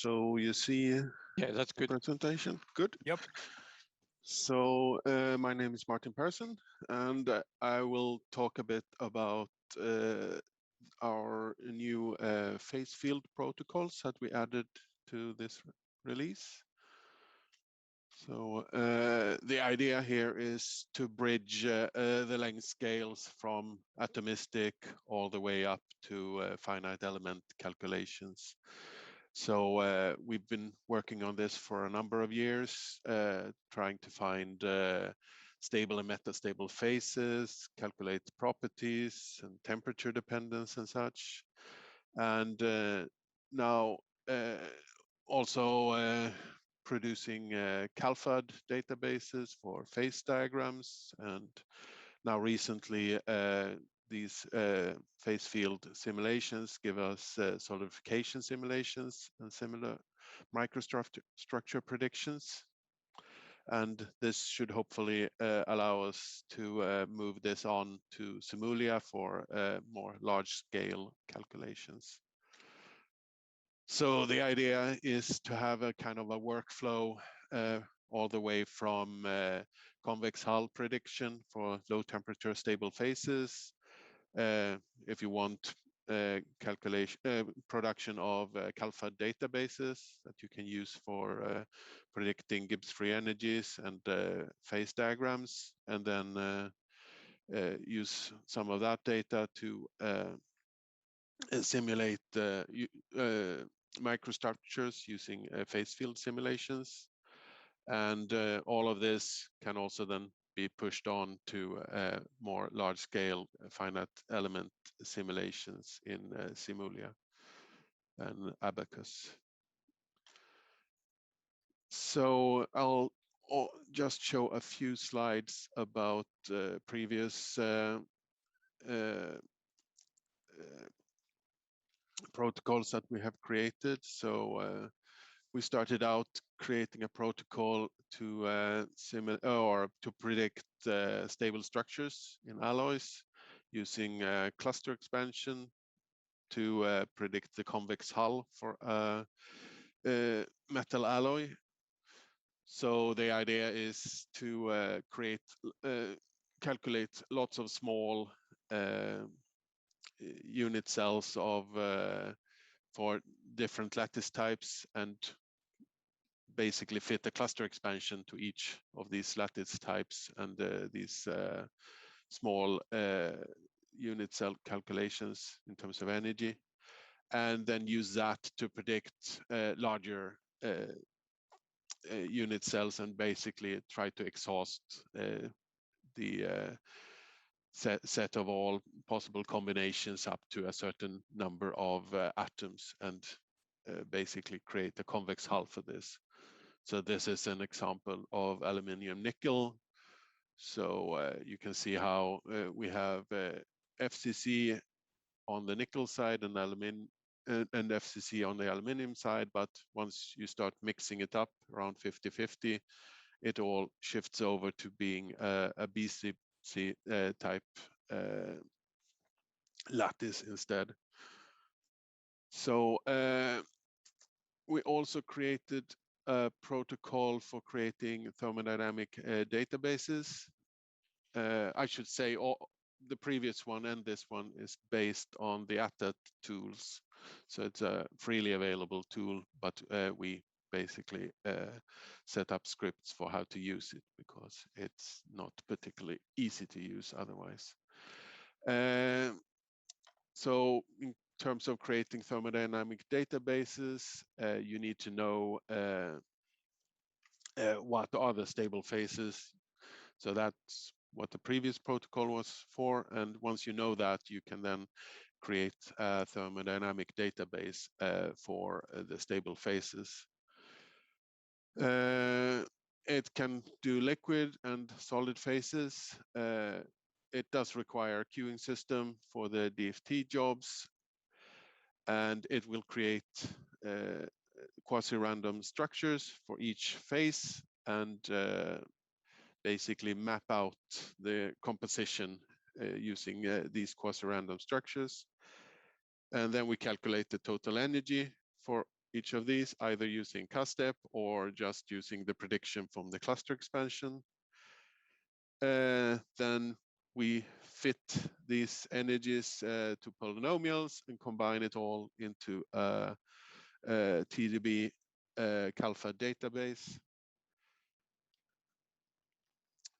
So you see Yeah, that's the good. presentation? Good. Yep. So my name is Martin Persson, and I will talk a bit about our new phase field protocols that we added to this release. So the idea here is to bridge the length scales from atomistic all the way up to finite element calculations. So we've been working on this for a number of years, trying to find stable and metastable phases, calculate properties and temperature dependence and such. And now also producing CalFAD databases for phase diagrams, and now recently these phase field simulations give us solidification simulations and similar microstructure predictions. And this should hopefully allow us to move this on to Simulia for more large-scale calculations. So the idea is to have a kind of a workflow all the way from convex hull prediction for low temperature stable phases. If you want production of CalFAD databases that you can use for predicting Gibbs free energies and phase diagrams, and then use some of that data to simulate microstructures using phase field simulations. And all of this can also then be pushed on to more large-scale finite element simulations in Simulia and Abacus. So I'll just show a few slides about previous protocols that we have created. So we started out creating a protocol to predict stable structures in alloys using cluster expansion to predict the convex hull for a metal alloy. So the idea is to calculate lots of small unit cells of for different lattice types, and basically fit a cluster expansion to each of these lattice types and these small unit cell calculations in terms of energy, and then use that to predict larger unit cells and basically try to exhaust the set of all possible combinations up to a certain number of atoms, and basically create a convex hull for this. So this is an example of aluminium nickel. So you can see how we have FCC on the nickel side and FCC on the aluminium side, but once you start mixing it up around 50-50, it all shifts over to being a BCC type lattice instead. So we also created a protocol for creating thermodynamic databases. I should say the previous one and this one is based on the ATAT tools. So it's a freely available tool, but we basically set up scripts for how to use it because it's not particularly easy to use otherwise. So in terms of creating thermodynamic databases, you need to know what are the stable phases. So that's what the previous protocol was for. And once you know that, you can then create a thermodynamic database for the stable phases. It can do liquid and solid phases. It does require a queuing system for the DFT jobs, and it will create quasi-random structures for each phase and basically map out the composition using these quasi-random structures. And then we calculate the total energy for each of these, either using CASTEP or just using the prediction from the cluster expansion. Then we fit these energies to polynomials and combine it all into a TDB Calfa database.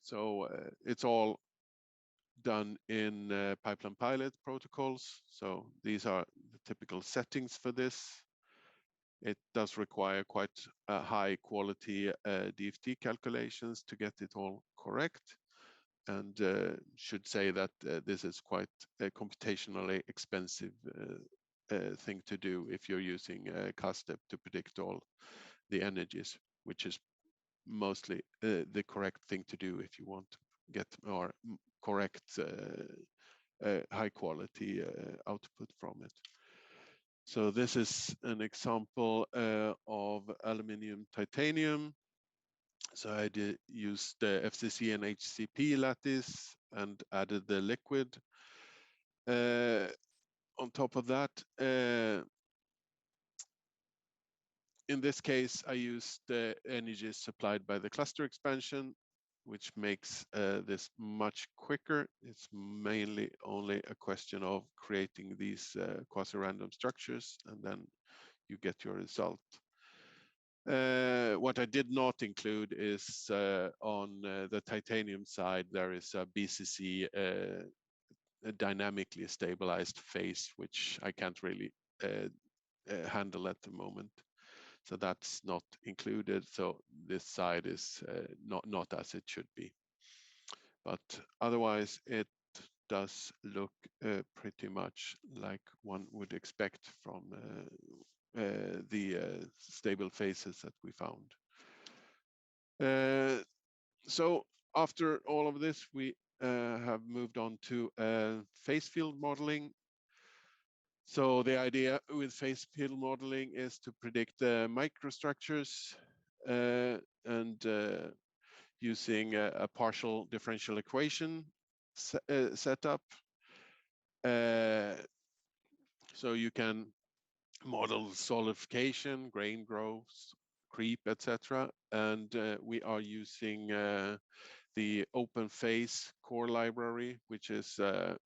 So it's all done in pipeline pilot protocols. So these are the typical settings for this. It does require quite high quality DFT calculations to get it all correct. And should say that this is quite a computationally expensive thing to do if you're using CASTEP to predict all the energies, which is mostly the correct thing to do if you want to get more correct high quality output from it. So this is an example of aluminium titanium. So I used the FCC and HCP lattice and added the liquid. On top of that, in this case, I used the energies supplied by the cluster expansion, which makes this much quicker. It's mainly only a question of creating these quasi-random structures, and then you get your result. What I did not include is on the titanium side, there is a BCC a dynamically stabilized phase, which I can't really handle at the moment. So that's not included. So this side is not as it should be. But otherwise, it does look pretty much like one would expect from the stable phases that we found. So after all of this, we have moved on to phase field modeling. So the idea with phase field modeling is to predict microstructures and using a partial differential equation setup. So you can model solidification, grain growth, creep, etc. And we are using the open phase core library, which is a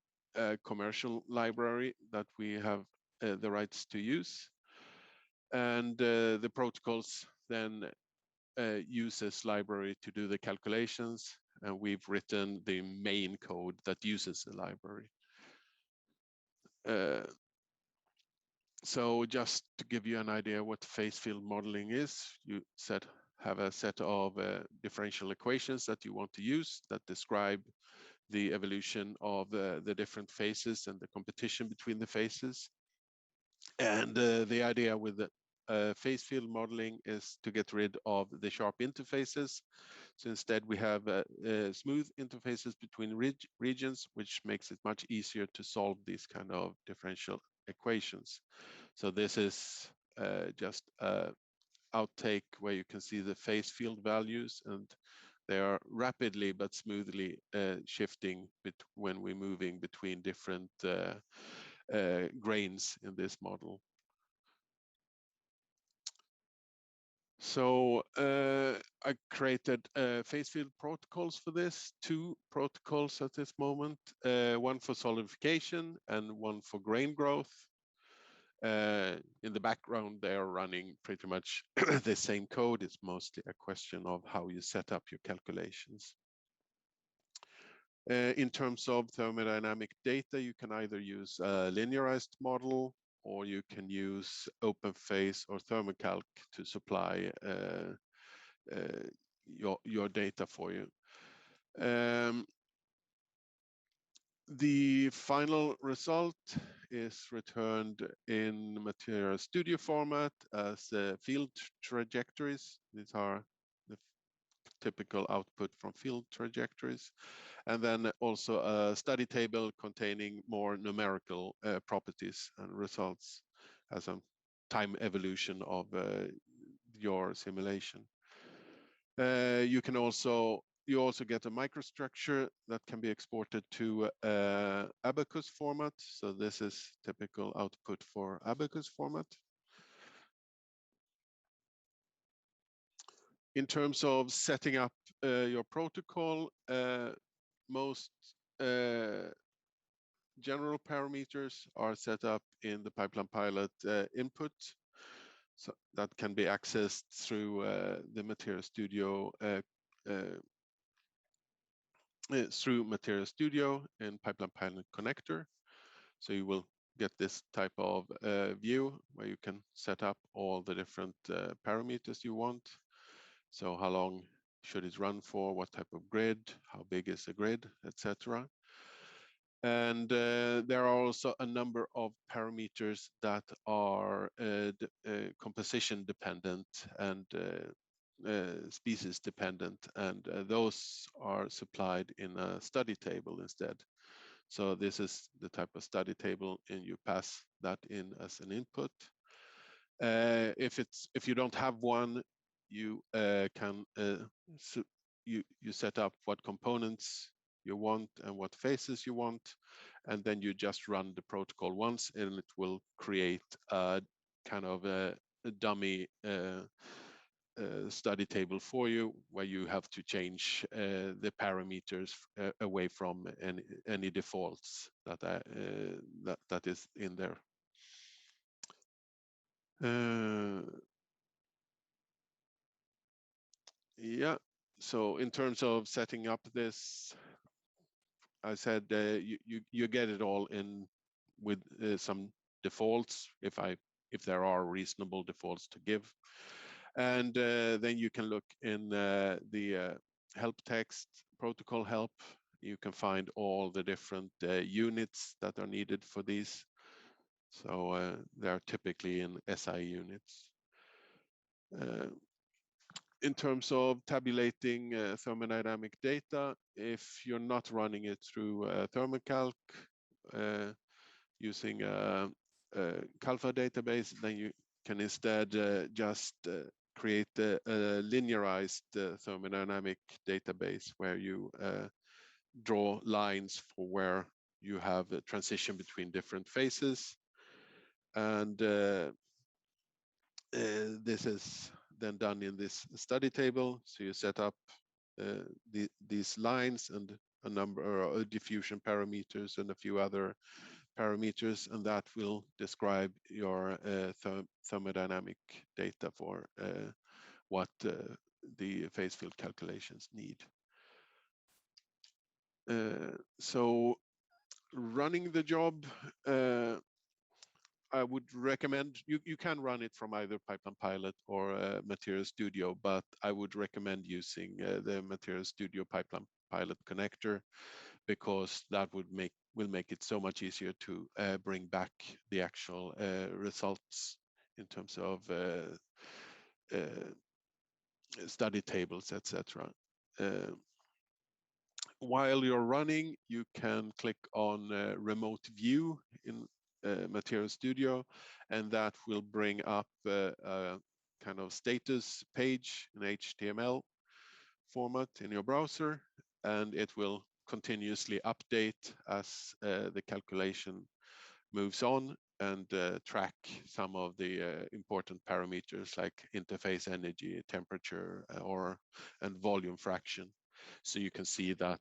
commercial library that we have the rights to use. And the protocols then use this library to do the calculations. And we've written the main code that uses the library. So just to give you an idea what phase field modeling is, you have a set of differential equations that you want to use that describe the evolution of the different phases and the competition between the phases. And the idea with the phase field modeling is to get rid of the sharp interfaces. So instead we have smooth interfaces between regions, which makes it much easier to solve these kind of differential equations. So this is just an outtake where you can see the phase field values, and they are rapidly but smoothly shifting when we're moving between different grains in this model. So I created phase field protocols for this, 2 protocols at this moment, one for solidification and one for grain growth. In the background, they are running pretty much the same code. It's mostly a question of how you set up your calculations. In terms of thermodynamic data, you can either use a linearized model, or you can use open phase or thermocalc to supply your data for you. The final result is returned in Material Studio format as field trajectories. These are the typical output from field trajectories. And then also a study table containing more numerical properties and results as a time evolution of your simulation. You also get a microstructure that can be exported to Abacus format. So this is typical output for Abacus format. In terms of setting up your protocol, most general parameters are set up in the pipeline pilot input. So that can be accessed through the Material Studio through Material Studio in Pipeline Pilot Connector. So you will get this type of view where you can set up all the different parameters you want. So how long should it run for, what type of grid, how big is the grid, etc. And there are also a number of parameters that are composition dependent and species dependent, and those are supplied in a study table instead. So this is the type of study table, and you pass that in as an input. If you don't have one, you can you set up what components you want and what phases you want, and then you just run the protocol once, and it will create a kind of a dummy study table for you, where you have to change the parameters away from any defaults that is in there. Yeah, so in terms of setting up this, I said you get it all in with some defaults if there are reasonable defaults to give, and then you can look in the help text, protocol help. You can find all the different units that are needed for these. So they are typically in SI units. In terms of tabulating thermodynamic data, if you're not running it through Thermocalc using a Calfa database, then you can instead just create a linearized thermodynamic database where you draw lines for where you have a transition between different phases. And this is then done in this study table. So you set up these lines and a number of diffusion parameters and a few other parameters, and that will describe your thermodynamic data for what the phase field calculations need. So running the job, I would recommend, you can run it from either Pipeline Pilot or Material Studio, but I would recommend using the Material Studio Pipeline Pilot connector, because that will make it so much easier to bring back the actual results in terms of study tables, etc. While you're running, you can click on Remote View in Material Studio, and that will bring up a kind of status page in HTML format in your browser, and it will continuously update as the calculation moves on, and track some of the important parameters like interface energy, temperature, and volume fraction. So you can see that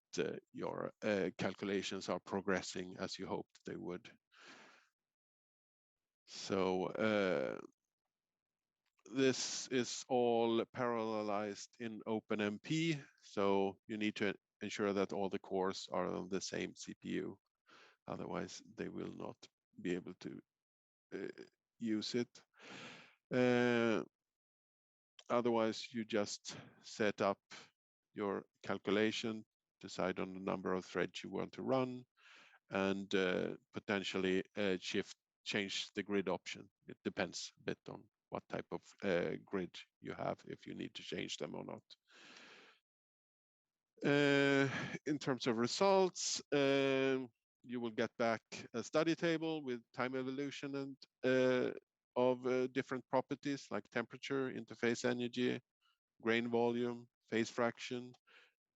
your calculations are progressing as you hoped they would. So this is all parallelized in OpenMP. So you need to ensure that all the cores are on the same CPU. Otherwise, they will not be able to use it. Otherwise, you just set up your calculation, decide on the number of threads you want to run, and potentially change the grid option. It depends a bit on what type of grid you have, if you need to change them or not. In terms of results, you will get back a study table with time evolution and of different properties like temperature, interface energy, grain volume, phase fraction.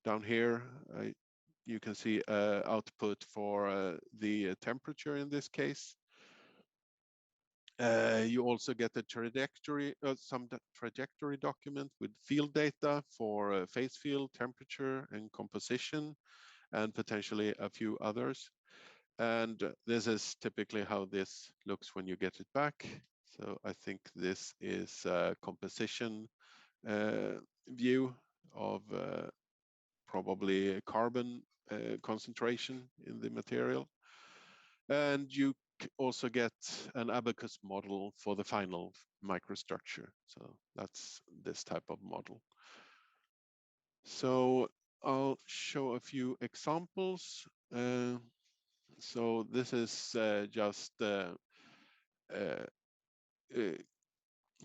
Down here, you can see output for the temperature in this case. You also get a trajectory, trajectory document with field data for phase field, temperature, and composition, and potentially a few others. And this is typically how this looks when you get it back. So I think this is a composition view of probably a carbon concentration in the material. And you also get an abacus model for the final microstructure. So that's this type of model. So I'll show a few examples. So this is just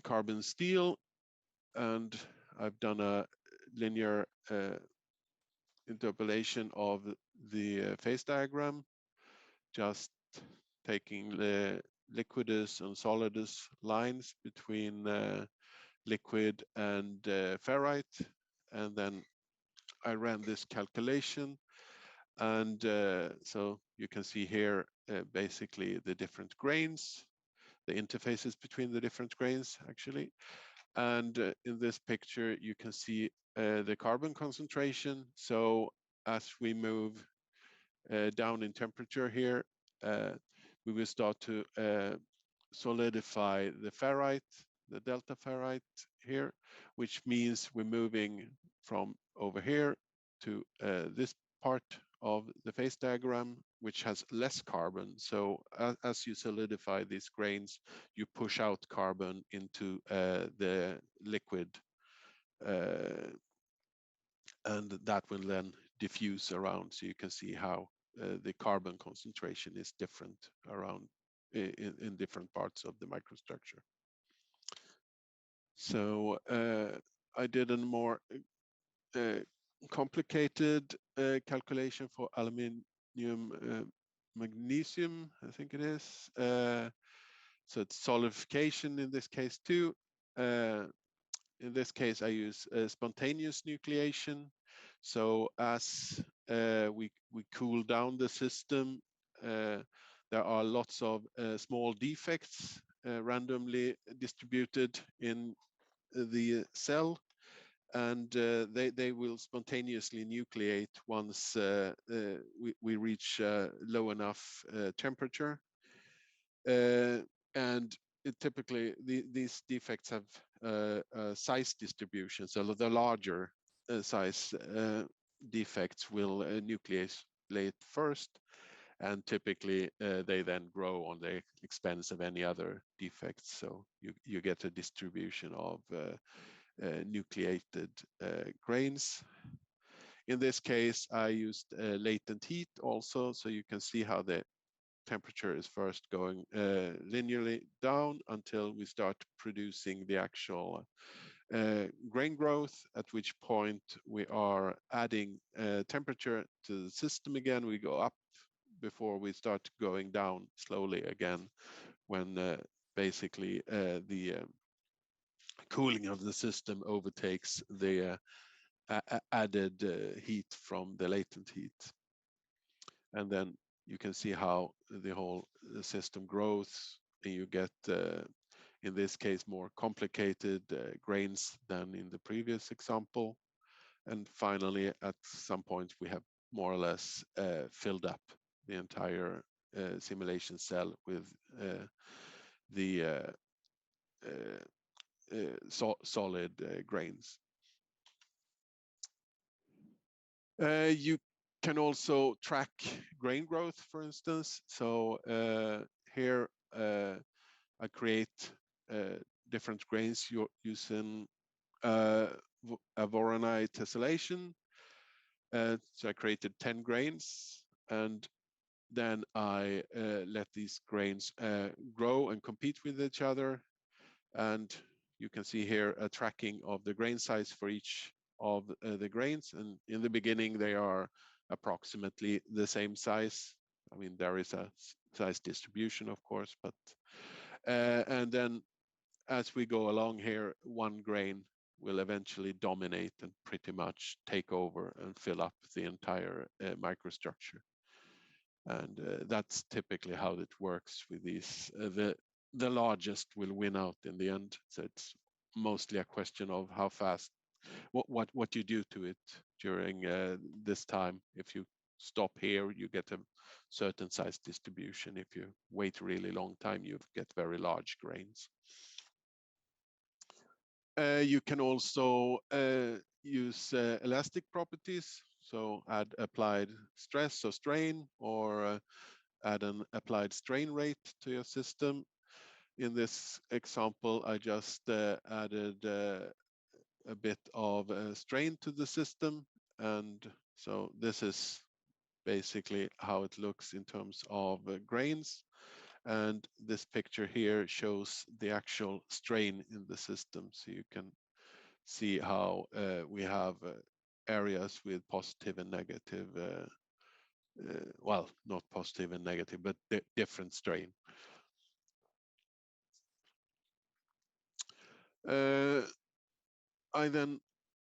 carbon steel, and I've done a linear interpolation of the phase diagram, just taking the liquidus and solidus lines between liquid and ferrite, and then I ran this calculation, and so you can see here basically the different grains, the interfaces between the different grains actually, and in this picture you can see the carbon concentration. So as we move down in temperature here, we will start to solidify the ferrite, the delta ferrite here, which means we're moving from over here to this part of the phase diagram, which has less carbon. So as you solidify these grains, you push out carbon into the liquid, and that will then diffuse around. So you can see how the carbon concentration is different around in different parts of the microstructure. So I did a more complicated calculation for aluminium magnesium, I think it is. So it's solidification in this case too. In this case, I use spontaneous nucleation. So as we cool down the system, there are lots of small defects randomly distributed in the cell, and they will spontaneously nucleate once we reach low enough temperature. And typically these defects have a size distribution, so the larger size defects will nucleate first, and typically they then grow on the expense of any other defects. So you get a distribution of nucleated grains. In this case, I used latent heat also, so you can see how the temperature is first going linearly down until we start producing the actual grain growth, at which point we are adding temperature to the system again. We go up before we start going down slowly again when basically the cooling of the system overtakes the added heat from the latent heat. And then you can see how the whole system grows, and you get, in this case, more complicated grains than in the previous example. And finally, at some point, we have more or less filled up the entire simulation cell with the solid grains. You can also track grain growth, for instance. So here I create different grains using a Voronoi tessellation. So I created 10 grains, and then I let these grains grow and compete with each other. And you can see here a tracking of the grain size for each of the grains. And in the beginning, they are approximately the same size. I mean, there is a size distribution, of course, but and then as we go along here, one grain will eventually dominate and pretty much take over and fill up the entire microstructure. And that's typically how it works with these. the largest will win out in the end. So it's mostly a question of how fast, what you do to it during this time. If you stop here, you get a certain size distribution. If you wait a really long time, you get very large grains. You can also use elastic properties, so add applied stress or strain, or add an applied strain rate to your system. In this example, I just added a bit of strain to the system, and so this is basically how it looks in terms of grains. And this picture here shows the actual strain in the system, so you can see how we have areas with positive and negative, well, not positive and negative, but different strain. I then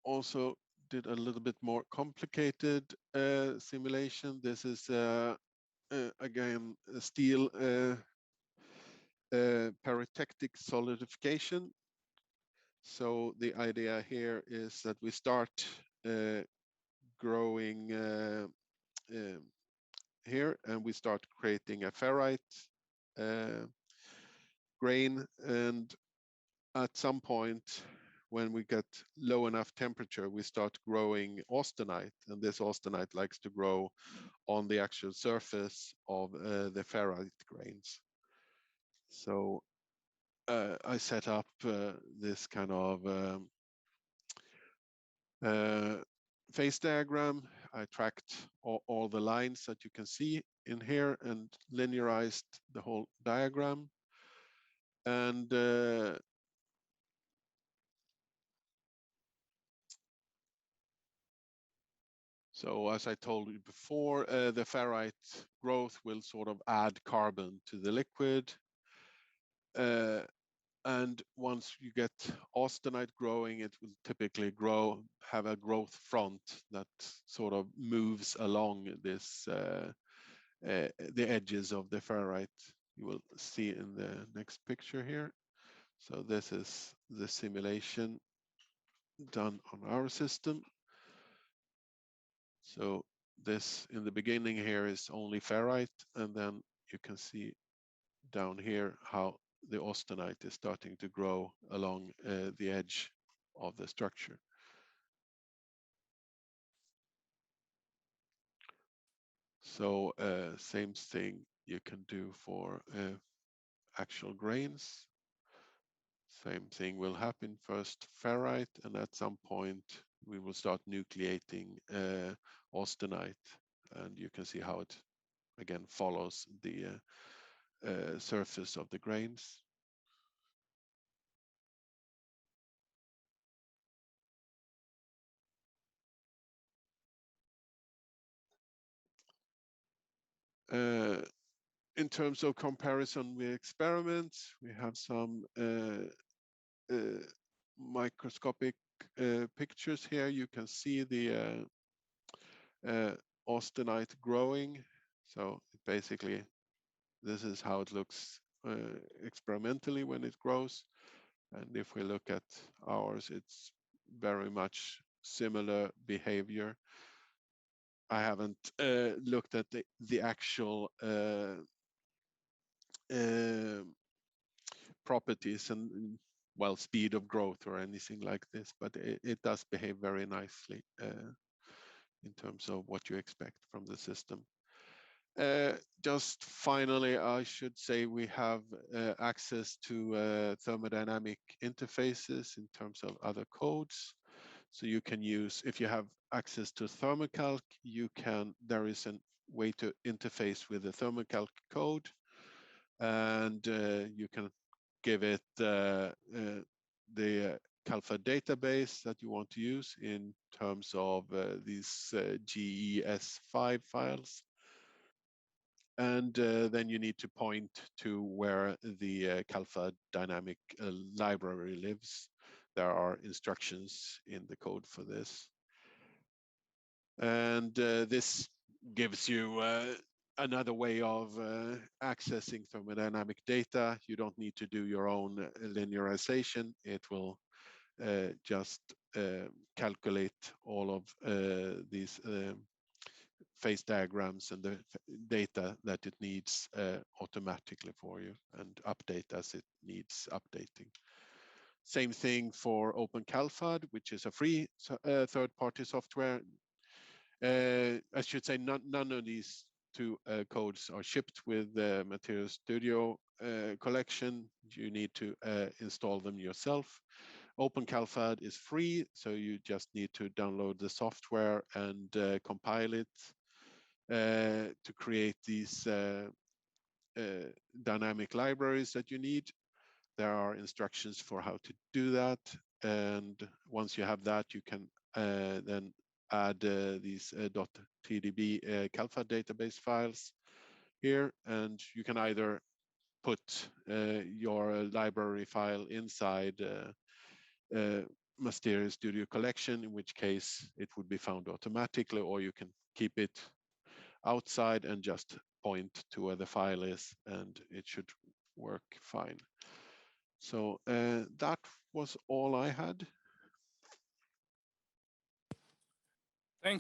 also did a little bit more complicated simulation. This is again a steel paratectic solidification. So the idea here is that we start growing here, and we start creating a ferrite grain, and at some point when we get low enough temperature, we start growing austenite, and this austenite likes to grow on the actual surface of the ferrite grains. So I set up this kind of phase diagram. I tracked all the lines that you can see in here and linearized the whole diagram. And so as I told you before, the ferrite growth will sort of add carbon to the liquid. And once you get austenite growing, it will typically have a growth front that sort of moves along this the edges of the ferrite. You will see in the next picture here. So this is the simulation done on our system. So this in the beginning here is only ferrite, and then you can see down here how the austenite is starting to grow along the edge of the structure. So same thing you can do for actual grains. Same thing will happen, first ferrite, and at some point we will start nucleating austenite, and you can see how it again follows the surface of the grains. In terms of comparison with experiments, we have some microscopic pictures here. You can see the austenite growing. So basically, this is how it looks experimentally when it grows. And if we look at ours, it's very much similar behavior. I haven't looked at the actual properties and well, speed of growth or anything like this, but it does behave very nicely in terms of what you expect from the system. Just finally, I should say we have access to thermodynamic interfaces in terms of other codes. So you can use, if you have access to thermocalc, there is a way to interface with the thermocalc code, and you can give it the CALPHA database that you want to use in terms of these GES5 files. And then you need to point to where the CALPHA dynamic library lives. There are instructions in the code for this. And this gives you another way of accessing thermodynamic data. You don't need to do your own linearization. It will just calculate all of these phase diagrams and the data that it needs automatically for you, and update as it needs updating. Same thing for OpenCalFAD, which is a free third-party software. I should say none of these two codes are shipped with the Materials Studio collection. You need to install them yourself. OpenCalFAD is free, so you just need to download the software and compile it to create these dynamic libraries that you need. There are instructions for how to do that, and once you have that, you can then add these .tdb CalFAD database files here, and you can either put your library file inside Materials Studio collection, in which case it would be found automatically, or you can keep it outside and just point to where the file is, and it should work fine. So that was all I had.